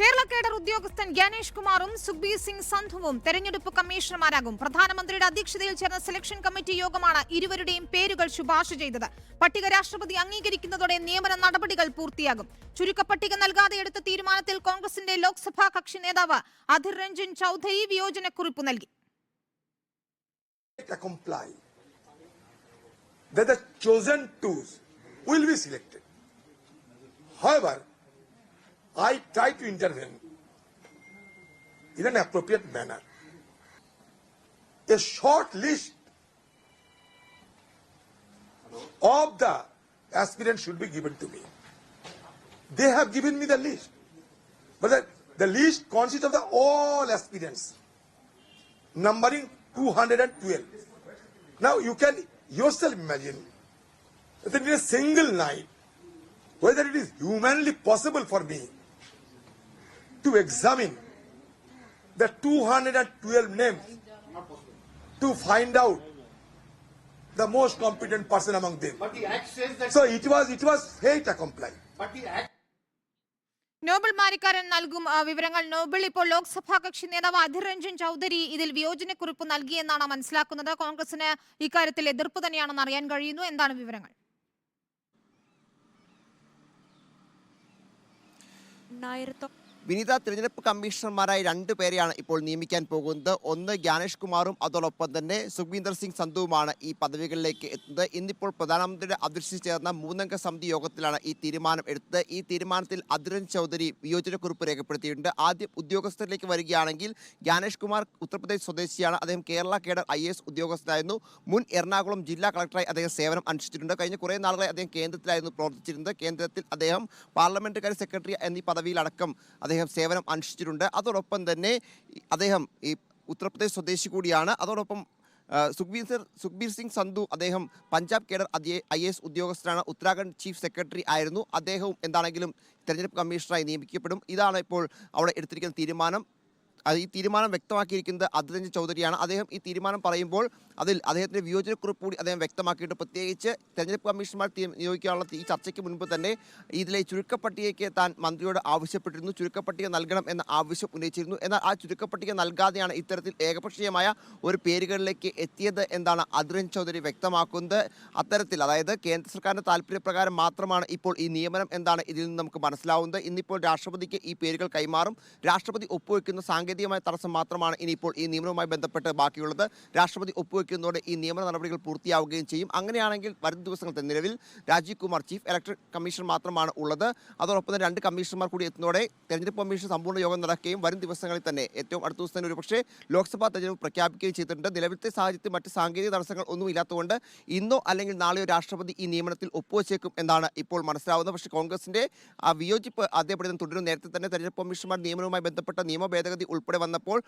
Kerala cadre ഉദ്യോഗസ്ഥൻ ജ്ഞാനേഷ് കുമാറും സുഖ്ബീർ സിംഗ് സന്ധുവും തെരഞ്ഞെടുപ്പ് കമ്മീഷണർമാരാകും. പ്രധാനമന്ത്രിയുടെ അധ്യക്ഷതയിൽ ചേർന്ന സെലക്ഷൻ കമ്മിറ്റി യോഗമാണ് ഇരുവരുടെയും പേരുകൾ ശുപാർശ ചെയ്തത്. പട്ടിക രാഷ്ട്രപതി അംഗീകരിക്കുന്നതോടെ നിയമന നടപടികൾ പൂർത്തിയാകും. ചുരുക്കപ്പട്ടിക നൽകാതെ എടുത്ത തീരുമാനത്തിൽ കോൺഗ്രസിന്റെ ലോക്സഭാ കക്ഷി നേതാവ് അധിർ രഞ്ജൻ ചൌധരി വിയോജനക്കുറിപ്പ് നൽകി. I try to intervene in an appropriate manner. A short list of the aspirants should be given to me. They have given me the list, but the list consists of the all aspirants, numbering 212. Now you can yourself imagine that in a single night, whether it is humanly possible for me to examine the 212 names to find out the most competent person among them. But the act says that. So it was fait accompli. But the act. Nobel മാരിക്കാരൻ നൽകും വിവരങ്ങൾ. Nobel, ഇപ്പോൾ ലോക്സഭാ കക്ഷി നേതാവ് അധിർ രഞ്ജൻ ചൌധരി ഇതിൽ വിയോജനക്കുറിപ്പ് നൽകിയെന്നാണ് മനസ്സിലാക്കുന്നത്. കോൺഗ്രസിന് ഇക്കാര്യത്തിൽ എതിർപ്പ് തന്നെയാണെന്ന് അറിയാൻ കഴിയുന്നു. എന്താണ് വിവരങ്ങൾ? വിനീത, തിരഞ്ഞെടുപ്പ് കമ്മീഷണർമാരായി 2 പേരെയാണ് ഇപ്പോൾ നിയമിക്കാൻ പോകുന്നത്. ഒന്ന് ജ്ഞാനേഷ് കുമാറും അതോടൊപ്പം തന്നെ സുഖ്ബീന്ദർ സിംഗ് സന്ധുവുമാണ് ഈ പദവികളിലേക്ക് എത്തുന്നത്. ഇന്നിപ്പോൾ പ്രധാനമന്ത്രിയുടെ അധ്യക്ഷതയിൽ ചേർന്ന 3-അംഗ സമിതി യോഗത്തിലാണ് ഈ തീരുമാനം എടുത്തത്. ഈ തീരുമാനത്തിൽ അധിർ രഞ്ജൻ ചൌധരി വിയോജനക്കുറിപ്പ് രേഖപ്പെടുത്തിയിട്ടുണ്ട്. ആദ്യം ഉദ്യോഗസ്ഥരിലേക്ക് വരികയാണെങ്കിൽ ജ്ഞാനേഷ് കുമാർ ഉത്തർപ്രദേശ് സ്വദേശിയാണ്. അദ്ദേഹം കേരള കേഡർ IAS ഉദ്യോഗസ്ഥനായിരുന്നു. മുൻ എറണാകുളം ജില്ലാ കളക്ടറായി അദ്ദേഹം സേവനം അനുഷ്ഠിച്ചിട്ടുണ്ട്. കഴിഞ്ഞ കുറേ നാളുകളായി അദ്ദേഹം കേന്ദ്രത്തിലായിരുന്നു പ്രവർത്തിച്ചിരുന്നത്. കേന്ദ്രത്തിൽ അദ്ദേഹം പാർലമെന്ററി സെക്രട്ടറി എന്നീ പദവിയിലടക്കം സേവനം അനുഷ്ഠിച്ചിട്ടുണ്ട്. അതോടൊപ്പം തന്നെ അദ്ദേഹം ഈ ഉത്തർപ്രദേശ് സ്വദേശി കൂടിയാണ്. അതോടൊപ്പം സുഖ്ബീർ സിംഗ് സന്ധു അദ്ദേഹം പഞ്ചാബ് കേഡർ IAS ഉദ്യോഗസ്ഥനാണ്. ഉത്തരാഖണ്ഡ് ചീഫ് സെക്രട്ടറി ആയിരുന്നു. അദ്ദേഹവും എന്താണെങ്കിലും തെരഞ്ഞെടുപ്പ് കമ്മീഷണറായി നിയമിക്കപ്പെടും. ഇതാണ് ഇപ്പോൾ അവിടെ എടുത്തിരിക്കുന്ന തീരുമാനം. ഈ തീരുമാനം വ്യക്തമാക്കിയിരിക്കുന്നത് അധിർ രഞ്ജൻ ചൌധരിയാണ്. അദ്ദേഹം ഈ തീരുമാനം പറയുമ്പോൾ അതിൽ അദ്ദേഹത്തിൻ്റെ വിയോജനക്കുറിപ്പ് കൂടി അദ്ദേഹം വ്യക്തമാക്കിയിട്ട്, പ്രത്യേകിച്ച് തെരഞ്ഞെടുപ്പ് കമ്മീഷണർമാർ നിയോഗിക്കാനുള്ള ഈ ചർച്ചയ്ക്ക് മുൻപ് തന്നെ ഇതിലെ ചുരുക്കപ്പട്ടികയ്ക്ക് താൻ മന്ത്രിയോട് ആവശ്യപ്പെട്ടിരുന്നു. ചുരുക്കപ്പട്ടിക നൽകണം എന്ന ആവശ്യം ഉന്നയിച്ചിരുന്നു. എന്നാൽ ആ ചുരുക്കപ്പട്ടിക നൽകാതെയാണ് ഇത്തരത്തിൽ ഏകപക്ഷീയമായ ഒരു പേരുകളിലേക്ക് എത്തിയത് എന്നാണ് അധിർ രഞ്ജൻ ചൌധരി വ്യക്തമാക്കുന്നത്. അത്തരത്തിൽ, അതായത് കേന്ദ്ര സർക്കാരിൻ്റെ താല്പര്യപ്രകാരം മാത്രമാണ് ഇപ്പോൾ ഈ നിയമനം എന്നാണ് ഇതിൽ നിന്ന് നമുക്ക് മനസ്സിലാവുന്നത്. ഇന്നിപ്പോൾ രാഷ്ട്രപതിക്ക് ഈ പേരുകൾ കൈമാറും. രാഷ്ട്രപതി ഒപ്പുവെക്കുന്ന സാങ്കേതികമായ തടസ്സം മാത്രമാണ് ഇനിയിപ്പോൾ ഈ നിയമനവുമായി ബന്ധപ്പെട്ട് ബാക്കിയുള്ളത്. രാഷ്ട്രപതി ഒപ്പുവെക്കുന്നതോടെ ഈ നിയമന നടപടികൾ പൂർത്തിയാവുകയും ചെയ്യും. അങ്ങനെയാണെങ്കിൽ വരും ദിവസങ്ങളിൽ നിലവിൽ Rajiv Kumar chief electoral commissioner മാത്രമാണ് ഉള്ളത്. അതോടൊപ്പം തന്നെ 2 കമ്മീഷണർമാർ കൂടി എത്തുന്നതോടെ തെരഞ്ഞെടുപ്പ് കമ്മീഷൻ സമ്പൂർണ്ണ യോഗം നടക്കുകയും വരും ദിവസങ്ങളിൽ തന്നെ ഏറ്റവും അടുത്ത ദിവസം തന്നെ ഒരുപക്ഷേ ലോക്സഭാ തെരഞ്ഞെടുപ്പ് പ്രഖ്യാപിക്കുകയും ചെയ്തിട്ടുണ്ട്. നിലവിലത്തെ സാഹചര്യത്തിൽ മറ്റ് സാങ്കേതിക തടസ്സങ്ങൾ ഒന്നും ഇല്ലാത്തതുകൊണ്ട് ഇന്നോ അല്ലെങ്കിൽ നാളെയോ രാഷ്ട്രപതി ഈ നിയമനത്തിൽ ഒപ്പുവെച്ചേക്കും എന്നാണ് ഇപ്പോൾ മനസ്സിലാവുന്നത്. പക്ഷേ കോൺഗ്രസിന്റെ ആ വിയോജിപ്പ് അതേപടി തുടരും. നേരത്തെ തന്നെ തെരഞ്ഞെടുപ്പ് കമ്മീഷണർമാർ നിയമനവുമായി ബന്ധപ്പെട്ട നിയമ ഭേദഗതി ഉൾപ്പെടെ വന്നപ്പോൾ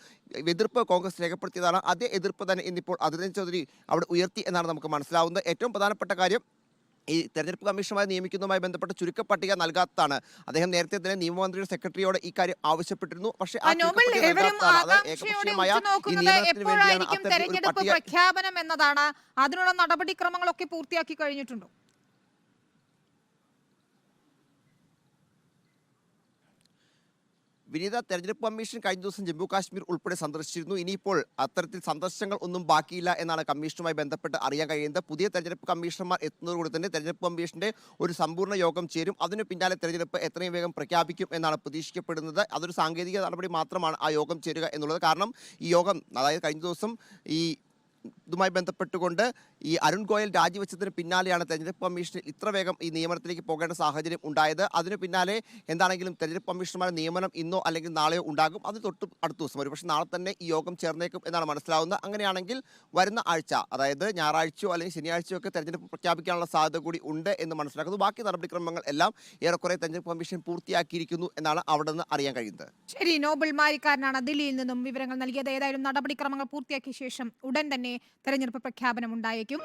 എതിർപ്പ് കോൺഗ്രസ് രേഖപ്പെടുത്തിയതാണ്. അതേ എതിർപ്പ് തന്നെ ഇന്നിപ്പോൾ അധിർ രഞ്ജൻ ചൌധരി അവിടെ ഉയർത്തി എന്നാണ് നമുക്ക് മനസ്സിലാവുന്നത്. ഏറ്റവും പ്രധാനപ്പെട്ട കാര്യം ഈ തെരഞ്ഞെടുപ്പ് കമ്മീഷണർമാരെ നിയമിക്കുന്നതുമായി ബന്ധപ്പെട്ട ചുരുക്കപ്പട്ടിക നൽകാത്തതാണ്. അദ്ദേഹം നേരത്തെ തന്നെ നിയമമന്ത്രിയുടെ സെക്രട്ടറിയോട് ഈ കാര്യം ആവശ്യപ്പെട്ടിരുന്നു. പക്ഷേ തെരഞ്ഞെടുപ്പ് പ്രഖ്യാപനം എന്നതാണ്. അതിനുള്ള നടപടിക്രമങ്ങളൊക്കെ പൂർത്തിയാക്കി കഴിഞ്ഞിട്ടുണ്ടോ? വിനീത, തെരഞ്ഞെടുപ്പ് കമ്മീഷൻ കഴിഞ്ഞ ദിവസം ജമ്മു കാശ്മീർ ഉൾപ്പെടെ സന്ദർശിച്ചിരുന്നു. ഇനിയിപ്പോൾ അത്തരത്തിൽ സന്ദർശനങ്ങൾ ഒന്നും ബാക്കിയില്ല എന്നാണ് കമ്മീഷനുമായി ബന്ധപ്പെട്ട് അറിയാൻ കഴിയുന്നത്. പുതിയ തെരഞ്ഞെടുപ്പ് കമ്മീഷണർമാർ എത്തുന്നതോടുകൂടി തന്നെ തെരഞ്ഞെടുപ്പ് കമ്മീഷന്റെ ഒരു സമ്പൂർണ്ണ യോഗം ചേരും. അതിന് പിന്നാലെ തെരഞ്ഞെടുപ്പ് എത്രയും വേഗം പ്രഖ്യാപിക്കും എന്നാണ് പ്രതീക്ഷിക്കപ്പെടുന്നത്. അതൊരു സാങ്കേതിക നടപടി മാത്രമാണ് ആ യോഗം ചേരുക എന്നുള്ളത്. കാരണം ഈ യോഗം, അതായത് കഴിഞ്ഞ ദിവസം ഇതുമായി ബന്ധപ്പെട്ടുകൊണ്ട് ഈ അരുൺ ഗോയൽ രാജിവെച്ചതിന് പിന്നാലെയാണ് തെരഞ്ഞെടുപ്പ് കമ്മീഷൻ ഇത്ര വേഗം ഈ നിയമനത്തിലേക്ക് പോകേണ്ട സാഹചര്യം ഉണ്ടായത്. അതിന് പിന്നാലെ എന്താണെങ്കിലും തെരഞ്ഞെടുപ്പ് കമ്മീഷണർമാരുടെ നിയമനം ഇന്നോ അല്ലെങ്കിൽ നാളെയോ ഉണ്ടാകും. അത് തൊട്ട് അടുത്ത ദിവസം വരും. പക്ഷേ നാളെ തന്നെ ഈ യോഗം ചേർന്നേക്കും എന്നാണ് മനസ്സിലാവുന്നത്. അങ്ങനെയാണെങ്കിൽ വരുന്ന ആഴ്ച, അതായത് ഞായറാഴ്ചയോ അല്ലെങ്കിൽ ശനിയാഴ്ചയോ ഒക്കെ തെരഞ്ഞെടുപ്പ് പ്രഖ്യാപിക്കാനുള്ള സാധ്യത കൂടി ഉണ്ട് എന്ന് മനസ്സിലാക്കുന്നു. ബാക്കി നടപടിക്രമങ്ങൾ എല്ലാം ഏറെക്കുറെ തെരഞ്ഞെടുപ്പ് കമ്മീഷൻ പൂർത്തിയാക്കിയിരിക്കുന്നു എന്നാണ് അവിടെ നിന്ന് അറിയാൻ കഴിയുന്നത്. ശരി, നോബൽ മാരിക്കാരനാണ് ദില്ലിയിൽ നിന്നും വിവരങ്ങൾ നൽകിയത്. ഏതായാലും നടപടിക്രമങ്ങൾ പൂർത്തിയാക്കിയ ശേഷം ഉടൻ തന്നെ തെരഞ്ഞെടുപ്പ് പ്രഖ്യാപനം ഉണ്ടായേക്കും.